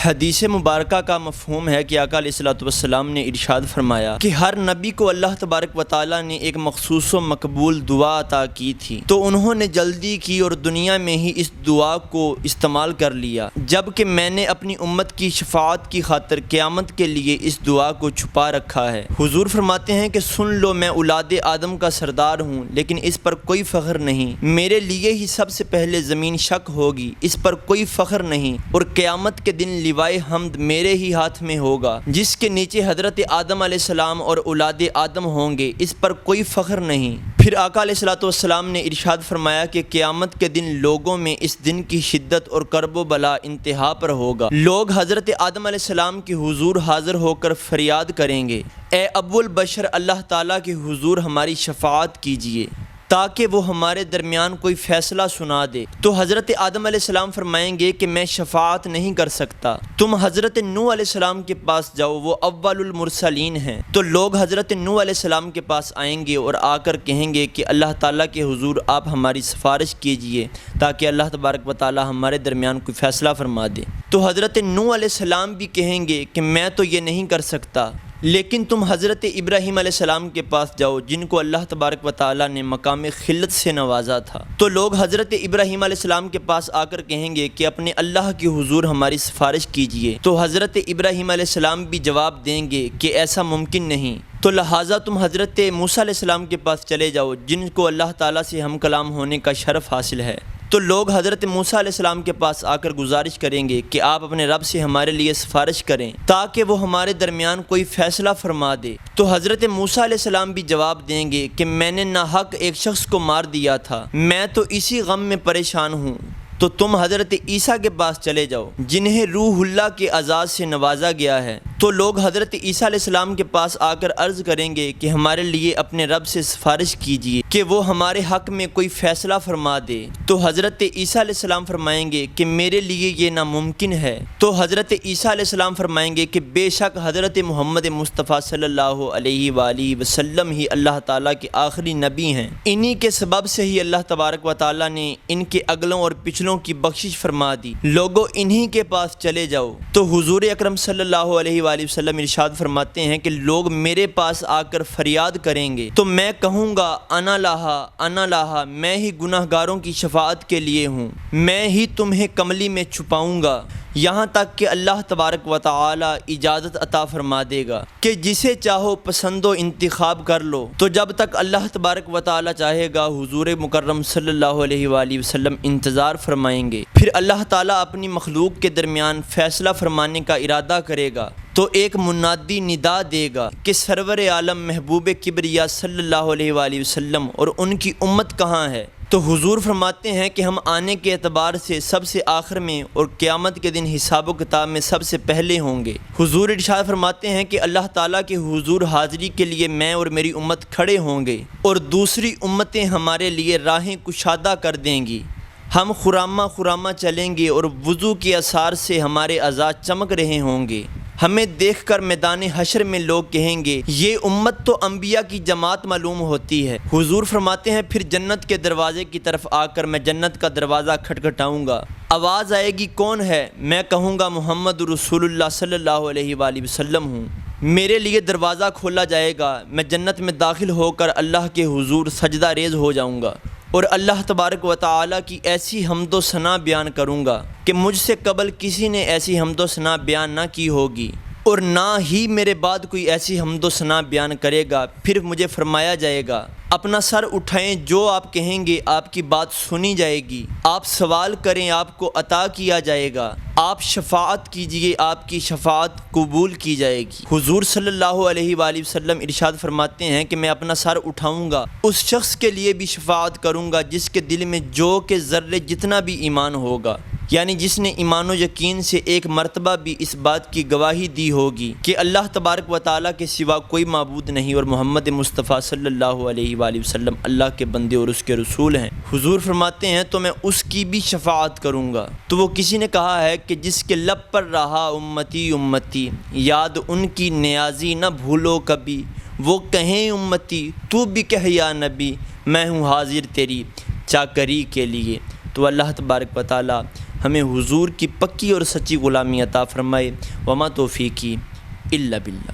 حدیث مبارکہ کا مفہوم ہے کہ آقا علیہ الصلوۃ والسلام نے ارشاد فرمایا کہ ہر نبی کو اللہ تبارک و تعالیٰ نے ایک مخصوص و مقبول دعا عطا کی تھی، تو انہوں نے جلدی کی اور دنیا میں ہی اس دعا کو استعمال کر لیا، جبکہ میں نے اپنی امت کی شفاعت کی خاطر قیامت کے لیے اس دعا کو چھپا رکھا ہے۔ حضور فرماتے ہیں کہ سن لو، میں اولاد آدم کا سردار ہوں، لیکن اس پر کوئی فخر نہیں، میرے لیے ہی سب سے پہلے زمین شق ہوگی، اس پر کوئی فخر نہیں، اور قیامت کے دن لوائے حمد میرے ہی ہاتھ میں ہوگا، جس کے نیچے حضرت آدم علیہ السلام اور اولاد آدم ہوں گے، اس پر کوئی فخر نہیں۔ پھر آقا علیہ الصلوۃ والسلام نے ارشاد فرمایا کہ قیامت کے دن لوگوں میں اس دن کی شدت اور کرب و بلا انتہا پر ہوگا۔ لوگ حضرت آدم علیہ السلام کے حضور حاضر ہو کر فریاد کریں گے، اے ابو البشر، اللہ تعالیٰ کے حضور ہماری شفاعت کیجیے تاکہ وہ ہمارے درمیان کوئی فیصلہ سنا دے۔ تو حضرت آدم علیہ السلام فرمائیں گے کہ میں شفاعت نہیں کر سکتا، تم حضرت نوح علیہ السلام کے پاس جاؤ، وہ اول المرسلین ہیں۔ تو لوگ حضرت نوح علیہ السلام کے پاس آئیں گے اور آ کر کہیں گے کہ اللہ تعالیٰ کے حضور آپ ہماری سفارش کیجئے تاکہ اللہ تبارک و تعالیٰ ہمارے درمیان کوئی فیصلہ فرما دے۔ تو حضرت نوح علیہ السلام بھی کہیں گے کہ میں تو یہ نہیں کر سکتا، لیکن تم حضرت ابراہیم علیہ السلام کے پاس جاؤ، جن کو اللہ تبارک و تعالیٰ نے مقام خلت سے نوازا تھا۔ تو لوگ حضرت ابراہیم علیہ السلام کے پاس آ کر کہیں گے کہ اپنے اللہ کی حضور ہماری سفارش کیجئے۔ تو حضرت ابراہیم علیہ السلام بھی جواب دیں گے کہ ایسا ممکن نہیں، تو لہٰذا تم حضرت موسیٰ علیہ السلام کے پاس چلے جاؤ، جن کو اللہ تعالیٰ سے ہم کلام ہونے کا شرف حاصل ہے۔ تو لوگ حضرت موسیٰ علیہ السلام کے پاس آ کر گزارش کریں گے کہ آپ اپنے رب سے ہمارے لیے سفارش کریں تاکہ وہ ہمارے درمیان کوئی فیصلہ فرما دے۔ تو حضرت موسیٰ علیہ السلام بھی جواب دیں گے کہ میں نے ناحق ایک شخص کو مار دیا تھا، میں تو اسی غم میں پریشان ہوں۔ تو تم حضرت عیسیٰ کے پاس چلے جاؤ، جنہیں روح اللہ کے اعزاز سے نوازا گیا ہے۔ تو لوگ حضرت عیسیٰ علیہ السلام کے پاس آ کر عرض کریں گے کہ ہمارے لیے اپنے رب سے سفارش کیجیے کہ وہ ہمارے حق میں کوئی فیصلہ فرما دے۔ تو حضرت عیسیٰ علیہ السلام فرمائیں گے کہ میرے لیے یہ ناممکن ہے۔ تو حضرت عیسیٰ علیہ السلام فرمائیں گے کہ بے شک حضرت محمد مصطفیٰ صلی اللہ علیہ وآلہ وسلم ہی اللہ تعالیٰ کے آخری نبی ہیں، انہی کے سبب سے ہی اللہ تبارک و تعالیٰ نے ان کے اگلوں اور پچھلوں کی بخشش فرما دی، لوگوں انہی کے پاس چلے جاؤ۔ تو حضور اکرم صلی اللہ علیہ وآلہ وسلم ارشاد فرماتے ہیں کہ لوگ میرے پاس آ کر فریاد کریں گے تو میں کہوں گا انا لاہا انا لاہا، میں ہی گناہ گاروں کی شفاعت کے لیے ہوں، میں ہی تمہیں کملی میں چھپاؤں گا، یہاں تک کہ اللہ تبارک و تعالی اجازت عطا فرما دے گا کہ جسے چاہو پسند و انتخاب کر لو۔ تو جب تک اللہ تبارک و تعالی چاہے گا، حضور مکرم صلی اللہ علیہ وآلہ وسلم انتظار فرمائیں گے، پھر اللہ تعالیٰ اپنی مخلوق کے درمیان فیصلہ فرمانے کا ارادہ کرے گا تو ایک منادی ندا دے گا کہ سرور عالم محبوب کبریا صلی اللہ علیہ وآلہ وسلم اور ان کی امت کہاں ہے؟ تو حضور فرماتے ہیں کہ ہم آنے کے اعتبار سے سب سے آخر میں اور قیامت کے دن حساب و کتاب میں سب سے پہلے ہوں گے۔ حضور ارشاد فرماتے ہیں کہ اللہ تعالیٰ کے حضور حاضری کے لیے میں اور میری امت کھڑے ہوں گے اور دوسری امتیں ہمارے لیے راہیں کشادہ کر دیں گی، ہم خرامہ چلیں گے اور وضو کے اثار سے ہمارے اعضاء چمک رہے ہوں گے، ہمیں دیکھ کر میدان حشر میں لوگ کہیں گے یہ امت تو انبیاء کی جماعت معلوم ہوتی ہے۔ حضور فرماتے ہیں پھر جنت کے دروازے کی طرف آ کر میں جنت کا دروازہ کھٹکھٹاؤں گا، آواز آئے گی کون ہے؟ میں کہوں گا محمد رسول اللہ صلی اللہ علیہ وآلہ وسلم ہوں، میرے لیے دروازہ کھولا جائے گا، میں جنت میں داخل ہو کر اللہ کے حضور سجدہ ریز ہو جاؤں گا اور اللہ تبارک و تعالیٰ کی ایسی حمد و ثنا بیان کروں گا کہ مجھ سے قبل کسی نے ایسی حمد و ثنا بیان نہ کی ہوگی اور نہ ہی میرے بعد کوئی ایسی حمد و ثنا بیان کرے گا۔ پھر مجھے فرمایا جائے گا اپنا سر اٹھائیں، جو آپ کہیں گے آپ کی بات سنی جائے گی، آپ سوال کریں آپ کو عطا کیا جائے گا، آپ شفاعت کیجئے آپ کی شفاعت قبول کی جائے گی۔ حضور صلی اللہ علیہ وآلہ وسلم ارشاد فرماتے ہیں کہ میں اپنا سر اٹھاؤں گا، اس شخص کے لیے بھی شفاعت کروں گا جس کے دل میں جو کہ ذرے جتنا بھی ایمان ہوگا، یعنی جس نے ایمان و یقین سے ایک مرتبہ بھی اس بات کی گواہی دی ہوگی کہ اللہ تبارک و تعالیٰ کے سوا کوئی معبود نہیں اور محمد مصطفیٰ صلی اللہ علیہ وآلہ وسلم اللہ کے بندے اور اس کے رسول ہیں۔ حضور فرماتے ہیں تو میں اس کی بھی شفاعت کروں گا۔ تو وہ کسی نے کہا ہے کہ جس کے لب پر رہا امتی امتی، یاد ان کی نیازی نہ بھولو کبھی، وہ کہیں امتی تو بھی کہہ یا نبی، میں ہوں حاضر تیری چاکری کے لیے۔ تو اللہ تبارک و تعالیٰ ہمیں حضور کی پکی اور سچی غلامی عطا فرمائے۔ وما توفیقی الا باللہ۔